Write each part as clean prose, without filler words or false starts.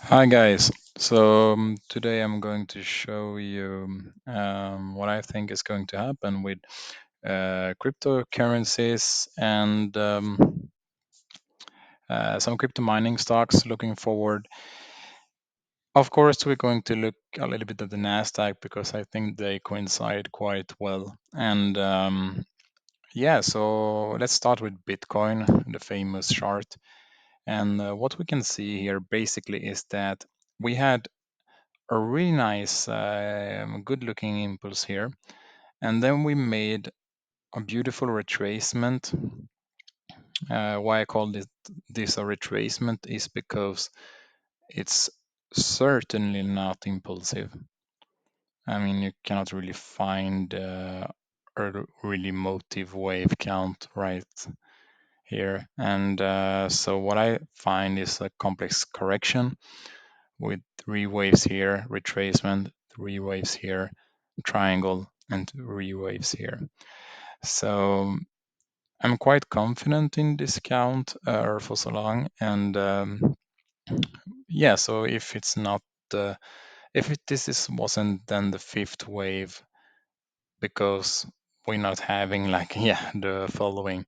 Hi guys. So today I'm going to show you what I think is going to happen with cryptocurrencies and some crypto mining stocks looking forward. Of course, we're going to look a little bit at the Nasdaq because I think they coincide quite well. And yeah, so let's start with Bitcoin, the famous chart. And what we can see here basically is that we had a really nice, good looking impulse here. And then we made a beautiful retracement. Why I call this a retracement is because it's certainly not impulsive. I mean, you cannot really find a really motive wave count right here. And so what I find is a complex correction with three waves here, retracement, three waves here, triangle, and three waves here. So I'm quite confident in this count for so long. And yeah, so if it's not if this wasn't then the fifth wave because we're not having like yeah the following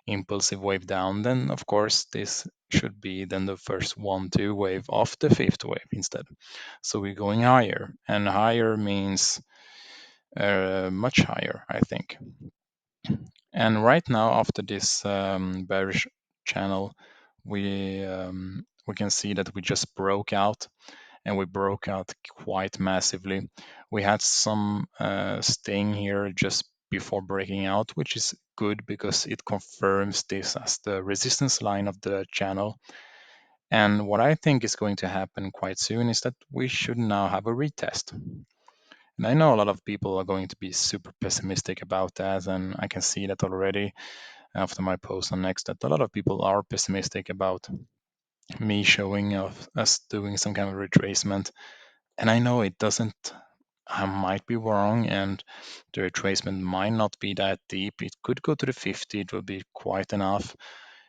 impulsive wave down, then of course this should be then the first 1-2 wave of the fifth wave instead. So we're going higher, and higher means much higher, I think. And right now, after this bearish channel, we can see that we just broke out, and we broke out quite massively. We had some staying here just before breaking out, which is good because it confirms this as the resistance line of the channel. And what I think is going to happen quite soon is that we should now have a retest. And I know a lot of people are going to be super pessimistic about that, and I can see that already after my post on Next that a lot of people are pessimistic about me showing of us doing some kind of retracement. And I know it doesn't, I might be wrong, and the retracement might not be that deep. It could go to the 50, it will be quite enough.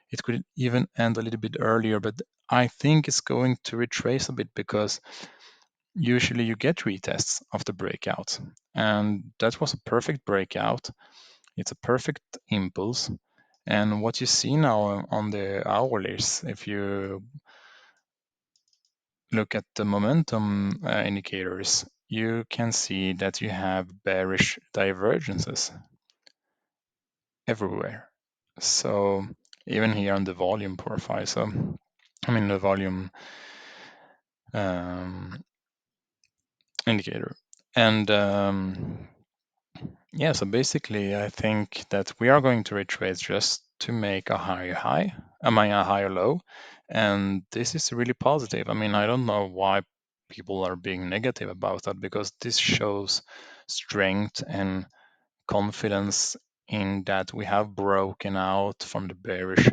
It could even end a little bit earlier, but I think it's going to retrace a bit because usually you get retests of the breakout. And that was a perfect breakout. It's a perfect impulse. And what you see now on the hourlies, if you look at the momentum indicators, you can see that you have bearish divergences everywhere. So even here on the volume profile, so I mean the volume um, indicator. And yeah, so basically, I think that we are going to retrace just to make a higher high, I mean a higher low, and this is really positive. I mean, I don't know why people are being negative about that because this shows strength and confidence in that we have broken out from the bearish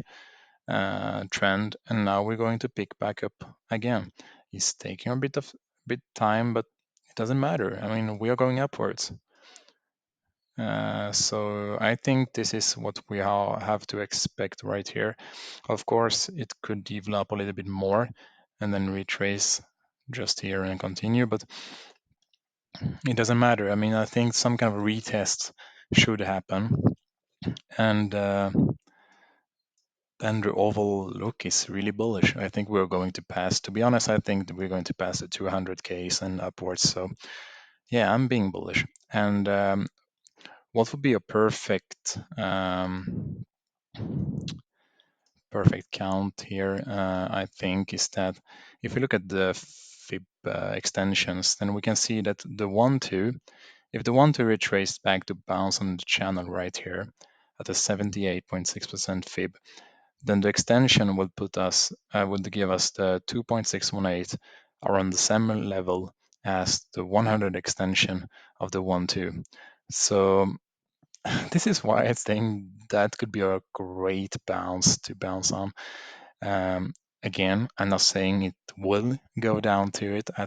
trend, and now we're going to pick back up again. It's taking a bit time, but it doesn't matter. I mean, we are going upwards. So I think this is what we have to expect right here. Of course, it could develop a little bit more and then retrace just here and continue, but it doesn't matter. I mean, I think some kind of retest should happen. And then the overall look is really bullish. I think we're going to pass, to be honest, I think that we're going to pass the 200Ks and upwards. So yeah, I'm being bullish. And what would be a perfect count here, I think, is that if we look at the fib extensions, then we can see that the 1-2, if the 1-2 retraced back to bounce on the channel right here at a 78.6% fib, then the extension would give us the 2.618 around the same level as the 100 extension of the 1-2. So this is why I think that could be a great bounce to bounce on. Um, Again, I'm not saying it will go down to it. I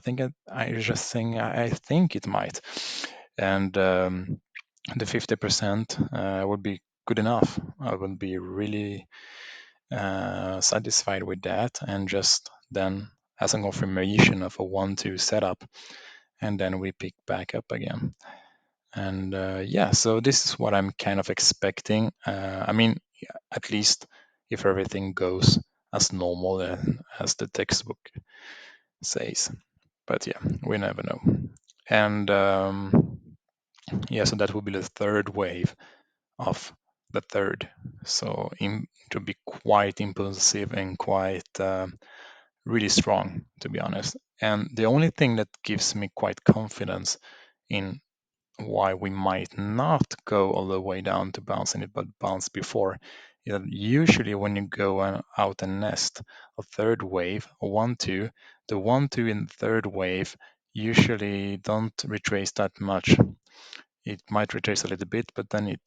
just think I think it might, and the 50% would be good enough. I will be really satisfied with that, and just then as a confirmation of a 1-2 setup, and then we pick back up again. And yeah, so this is what I'm kind of expecting. I mean, at least if everything goes as normal and as the textbook says. But yeah, we never know. And yeah, so that will be the third wave of the third. So to be quite impulsive and quite really strong, to be honest. And the only thing that gives me quite confidence in why we might not go all the way down to bouncing it, but bounce before. You know, usually when you go out and nest a third wave, a 1-2, the 1-2 in the third wave usually don't retrace that much. It might retrace a little bit, but then it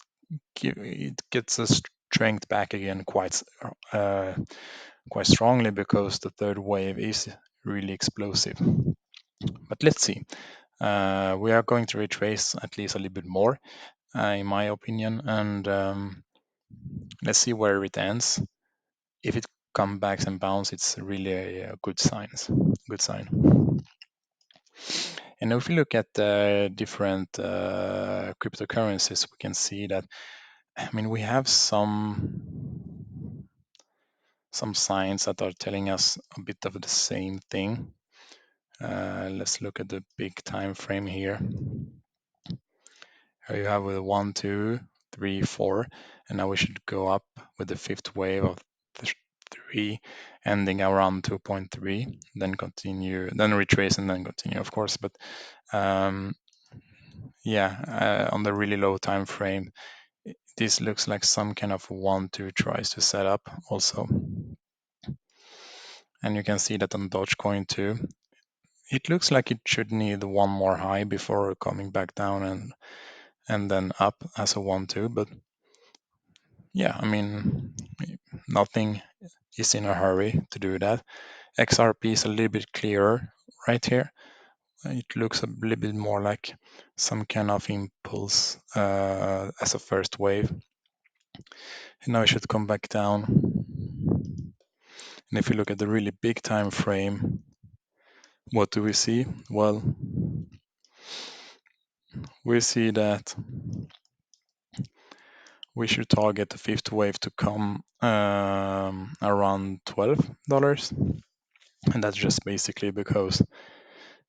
gets a strength back again quite strongly because the third wave is really explosive. But let's see. We are going to retrace at least a little bit more, in my opinion, and let's see where it ends. If it comes back and bounce, it's really a good sign. Good sign. And if we look at different cryptocurrencies, we can see that I mean we have some signs that are telling us a bit of the same thing. Let's look at the big time frame here. Here you have a 1, 2, 3, 4, and now we should go up with the fifth wave of 3, ending around 2.3, then continue, then retrace, and then continue, of course. But yeah, on the really low time frame, this looks like some kind of 1, 2 tries to set up also. And you can see that on Dogecoin too. It looks like it should need one more high before coming back down and then up as a 1-2. But yeah, I mean, nothing is in a hurry to do that. XRP is a little bit clearer right here. It looks a little bit more like some kind of impulse as a first wave. And now it should come back down. And if you look at the really big time frame, what do we see? Well, we see that we should target the fifth wave to come around $12. And that's just basically because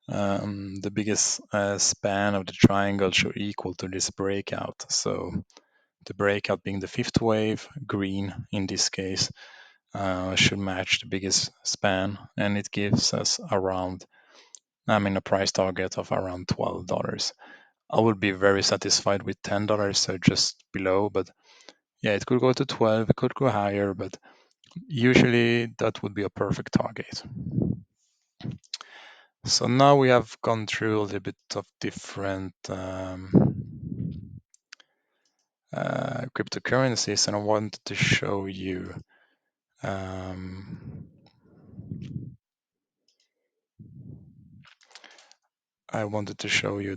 the biggest span of the triangle should equal to this breakout. So the breakout being the fifth wave, green in this case, should match the biggest span, and it gives us around, I mean, a price target of around $12. I would be very satisfied with $10, so just below, but yeah, it could go to 12, it could go higher, but usually that would be a perfect target. So now we have gone through a little bit of different cryptocurrencies, and I wanted to show you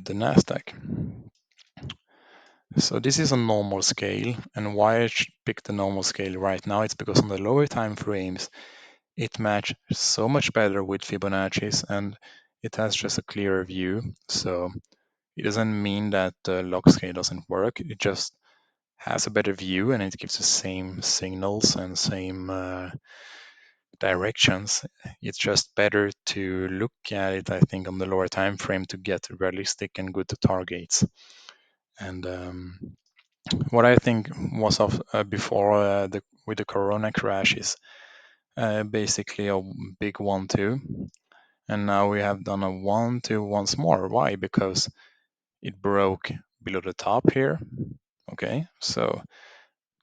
the Nasdaq. So this is a normal scale, and why I picked the normal scale right now, it's because on the lower time frames, it matches so much better with Fibonacci's, and it has just a clearer view. So it doesn't mean that the log scale doesn't work. It just has a better view, and it gives the same signals and same directions. It's just better to look at it, I think, on the lower time frame to get realistic and good targets. And what I think was of before with the Corona crash is basically a big 1-2, and now we have done a 1-2 once more. Why? Because it broke below the top here. Okay, so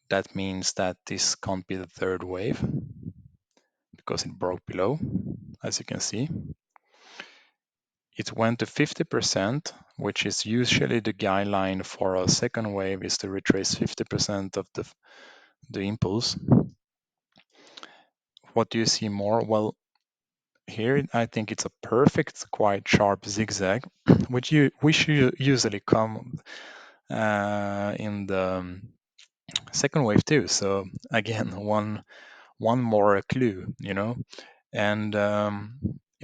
that means that this can't be the third wave because it broke below, as you can see. It went to 50%, which is usually the guideline for a second wave, is to retrace 50% of the impulse. What do you see more? Well, here I think it's a perfect, quite sharp zigzag, which should usually come in the second wave too. So again, one more clue, and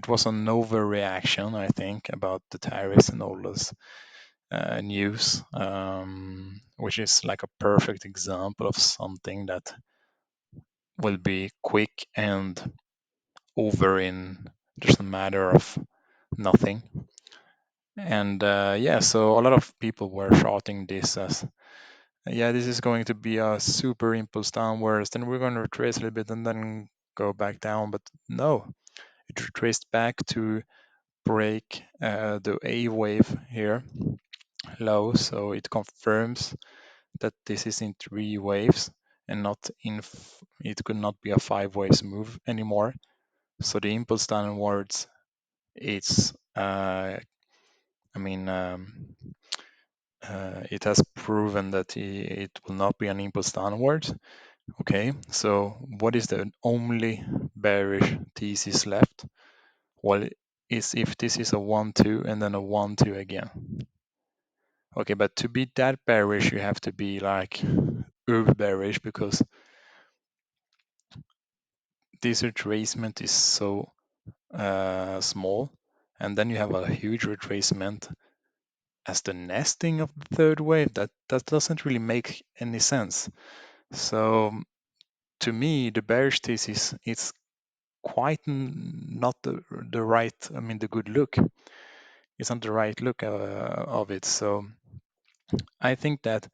it was an overreaction, I think, about the tariffs and all this news, which is like a perfect example of something that will be quick and over in just a matter of nothing. And yeah, so a lot of people were shouting this as, yeah, this is going to be a super impulse downwards, then we're going to retrace a little bit and then go back down. But no, it retraced back to break the A wave here low. So it confirms that this is in three waves and not it could not be a five waves move anymore. So the impulse downwards, it's I mean, it has proven that it will not be an impulse downwards. Okay, so what is the only bearish thesis left? Well, is if this is a 1-2 and then a 1-2 again. Okay, but to be that bearish, you have to be like uber bearish, because this retracement is so small, and then you have a huge retracement as the nesting of the third wave. That doesn't really make any sense. So to me, the bearish thesis is quite not the right. I mean, the good look. It's not the right look of it. So I think that,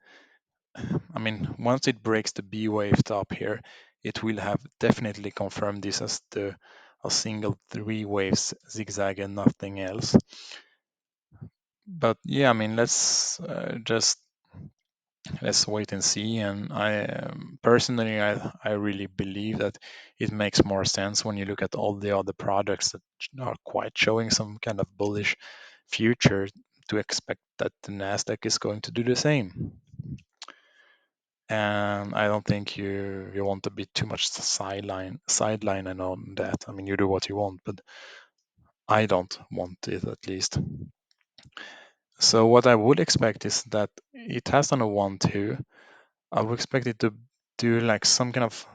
I mean, once it breaks the B wave top here, it will have definitely confirmed this as the a single three waves zigzag and nothing else. But yeah, I mean, let's wait and see. And I personally, I really believe that it makes more sense when you look at all the other products that are quite showing some kind of bullish future, to expect that the Nasdaq is going to do the same. And I don't think you want to be too much sideline and on that. I mean, you do what you want, but I don't want it, at least. So what I would expect is that it has done a 1-2. I would expect it to do like some kind of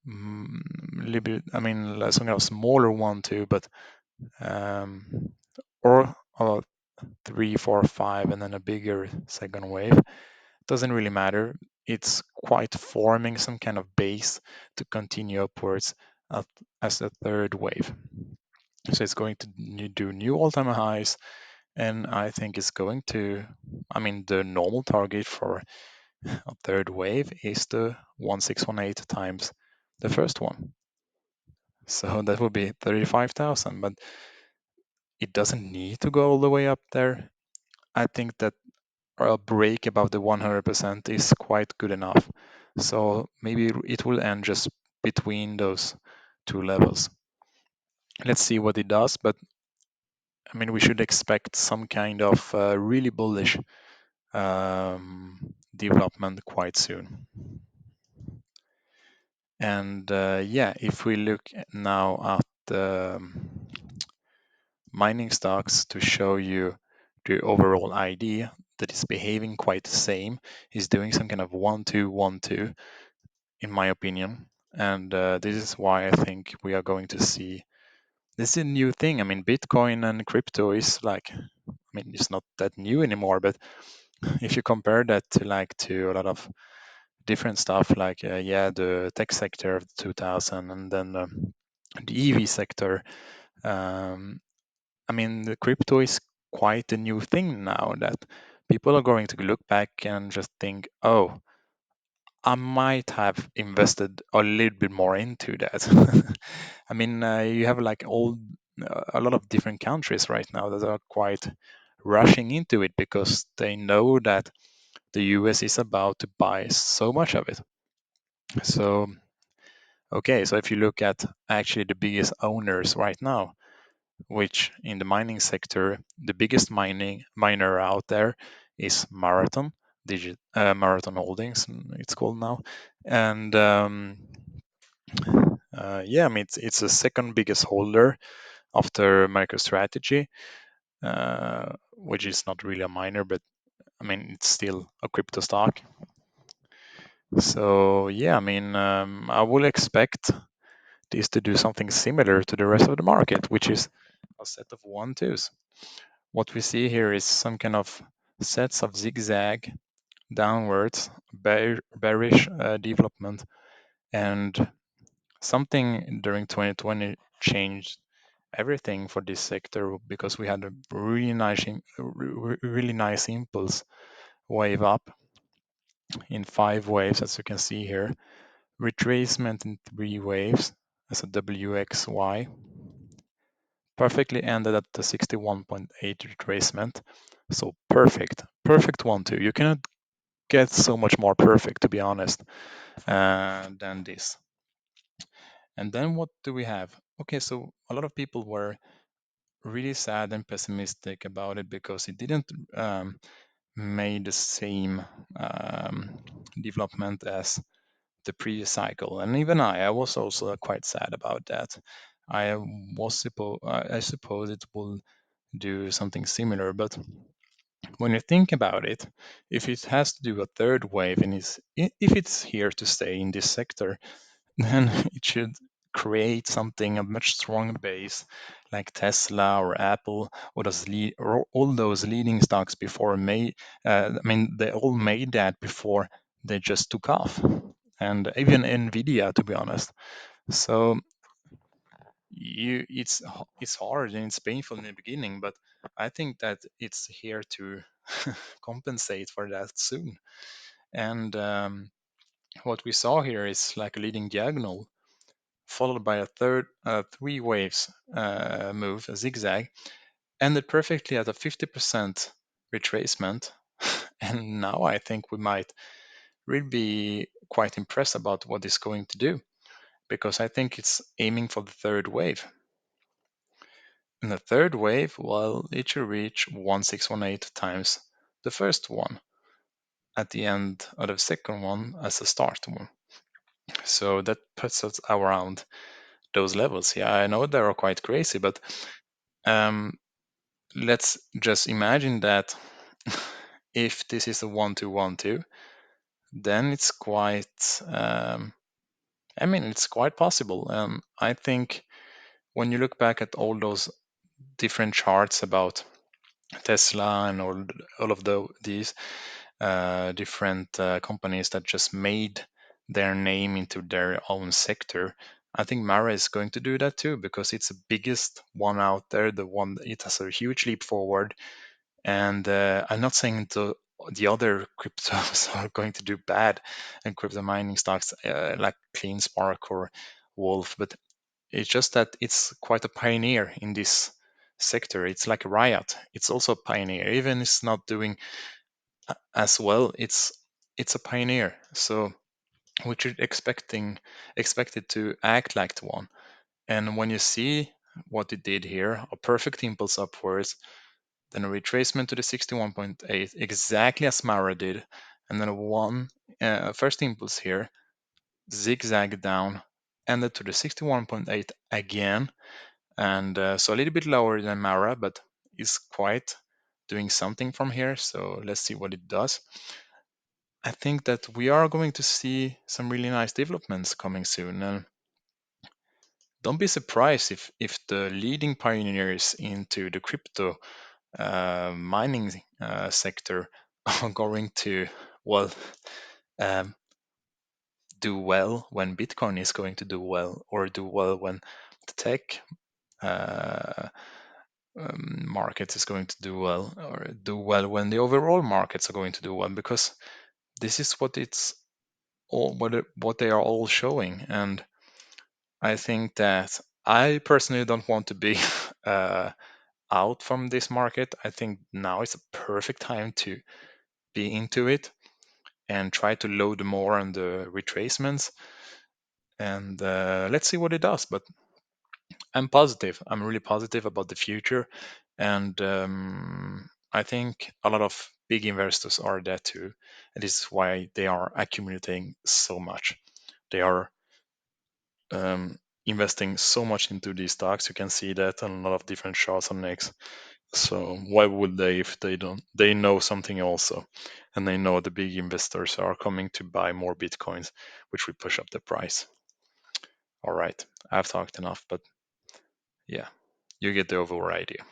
little bit, I mean, like some kind of smaller 1-2, but or a 3, 4, 5, and then a bigger second wave. Doesn't really matter. It's quite forming some kind of base to continue upwards as a third wave. So it's going to do new all-time highs, and I think it's going to, I mean, the normal target for a third wave is the 1618 times the first one. So that would be 35,000, but it doesn't need to go all the way up there. I think that a break above the 100% is quite good enough. So maybe it will end just between those two levels. Let's see what it does, but I mean, we should expect some kind of really bullish development quite soon. And yeah, if we look now at the mining stocks to show you the overall idea, that is behaving quite the same, is doing some kind of 1-2, 1-2, in my opinion. And this is why I think we are going to see, this is a new thing. I mean, Bitcoin and crypto is like, I mean, it's not that new anymore, but if you compare that to a lot of different stuff, like yeah, the tech sector of the 2000, and then the EV sector, um, I mean, the crypto is quite a new thing now, that people are going to look back and just think, oh, I might have invested a little bit more into that. I mean, you have like a lot of different countries right now that are quite rushing into it, because they know that the US is about to buy so much of it. So, okay, so if you look at actually the biggest owners right now, which in the mining sector, the biggest miner out there is Marathon, Marathon Holdings, it's called now. And yeah, I mean, it's the second biggest holder after MicroStrategy, which is not really a miner, but I mean, it's still a crypto stock. So yeah, I mean, I will expect is to do something similar to the rest of the market, which is a set of one twos. What we see here is some kind of sets of zigzag downwards, bearish development, and something during 2020 changed everything for this sector because we had a really nice impulse wave up in 5 waves, as you can see here, retracement in 3 waves as a WXY, perfectly ended at the 61.8 retracement. So perfect one too. You cannot get so much more perfect, to be honest, than this. And then what do we have? Okay, so a lot of people were really sad and pessimistic about it because it didn't made the same development as the previous cycle. And even I was also quite sad about that. I suppose it will do something similar, but when you think about it, if it has to do a third wave and if it's here to stay in this sector, then it should create something a much stronger base like Tesla or Apple or all those leading stocks before made. I mean, they all made that before they just took off, and even Nvidia, to be honest. So it's hard and it's painful in the beginning, but I think that it's here to compensate for that soon. And what we saw here is like a leading diagonal followed by a third 3 waves move, a zigzag, ended perfectly at a 50% retracement. And now I think we might really be quite impressed about what it's going to do because I think it's aiming for the third wave. And the third wave, well, it should reach 1618 times the first one at the end of the second one as a start one. So that puts us around those levels. Yeah, I know they are quite crazy, but um, let's just imagine that if this is a 1-2-1-2, then it's quite, I mean, it's quite possible. I think when you look back at all those different charts about Tesla and all of these different companies that just made their name into their own sector, I think Mara is going to do that too because it's the biggest one out there, the one it has a huge leap forward. And I'm not saying the other cryptos are going to do bad and crypto mining stocks like CleanSpark or Wolf, but it's just that it's quite a pioneer in this sector. It's like a Riot. It's also a pioneer, even it's not doing as well. It's a pioneer, so we should expect it to act like the one. And when you see what it did here, a perfect impulse upwards, then a retracement to the 61.8, exactly as Mara did, and then a one first impulse here, zigzag down, ended to the 61.8 again, and so a little bit lower than Mara, but is quite doing something from here. So let's see what it does. I think that we are going to see some really nice developments coming soon. And don't be surprised if the leading pioneers into the crypto mining sector are going to, well, um, do well when Bitcoin is going to do well, or do well when the tech uh, market is going to do well, or do well when the overall markets are going to do well, because this is what they are all showing. And I think that I personally don't want to be uh, out from this market. I think now is a perfect time to be into it and try to load more on the retracements. And let's see what it does. But I'm positive. I'm really positive about the future. And I think a lot of big investors are there too. And this is why they are accumulating so much. They are investing so much into these stocks. You can see that on a lot of different charts on X. So why would they if they don't? They know something also, and they know the big investors are coming to buy more bitcoins, which will push up the price. All right, I've talked enough, but yeah, you get the overall idea.